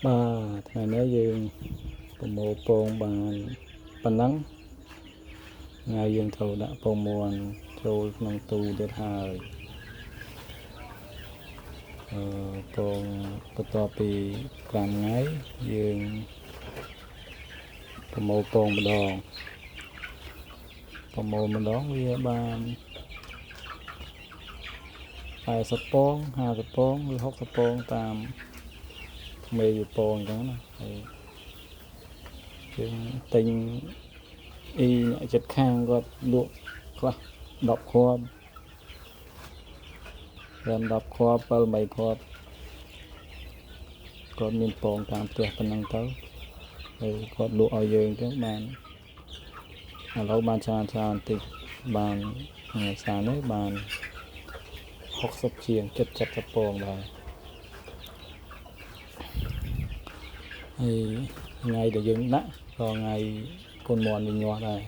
បាទថ្ងៃនេះយើងប្រមូលពងបានប៉ុណ្ណឹងថ្ងៃយើងត្រូវដាក់ពងមាន់ចូលក្នុងទូទៀតហើយពងបន្ទាប់ពី5ថ្ងៃយើងប្រមូលពងម្ដងវាបាន40ពង50ពងឬ60ពងតាមមេវាពងអញ្ចឹងណាហើយយើងទិញអ្នកចិត្តខាងគាត់លក់ខ្លះ10គ្រាប់10គ្រាប់7 8គ្រាប់គាត់មានពងតាមផ្ទះប៉ុណ្ណឹងទៅហើយគាត់លក់ឲ្យយើងទៅបានឥឡូវបានច្រើនតិចបានថ្ងៃសារនេះបាន60ជាង70ពងដែរហើយថ្ងៃដែលយើងដាក់ក៏ថ្ងៃកូនមាន់វាញាស់ដែរ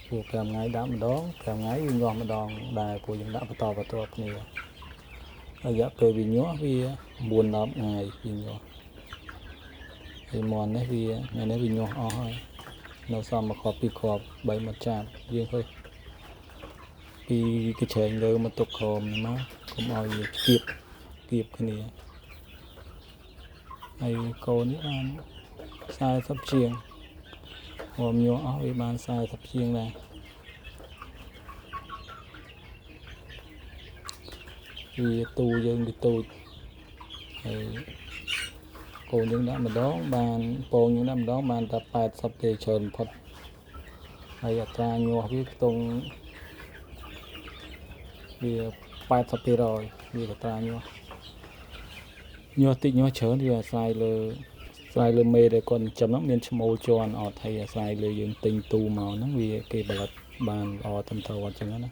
ព្រោះ5ថ្ងៃដាក់ម្ដង5ថ្ងៃវាញាស់ម្ដងដែរព្រោះយើងដាក់បន្តគ្នារយៈពេលវាញាស់វា9-10ថ្ងៃវាញាស់ហើយមាន់នេះវាថ្ងៃនេះវាញាស់អស់ហើយនៅសល់1គ្រាប់2គ្រាប់3មាត់ចាប់យើងឃើញពីកញ្ឆេងលើមកទុកក្រោមមកកុំឲ្យវាគៀបគ្នាហើយកូននេះបាន40ជាងព្រមញាស់អស់វាបាន40ជាងដែរវាទូយើងវាទូចហើយកូនយើងដាក់ម្ដងបានពងយើងដាក់ម្ដងបានតែ80ទេច្រើនផុតហើយអត្រាញាស់វាខ្ទង់វា80%វាអត្រាញាស់តិចញាស់ច្រើនវាអាស្រ័យលើមេដែលគាត់ចិញ្ចឹមហ្នឹងមានឈ្មោលជន់អត់ហើយអាស្រ័យលើយើងទិញទូមកហ្នឹងវាគេផលិតបានល្អត្រឹមត្រូវអត់ចឹងណា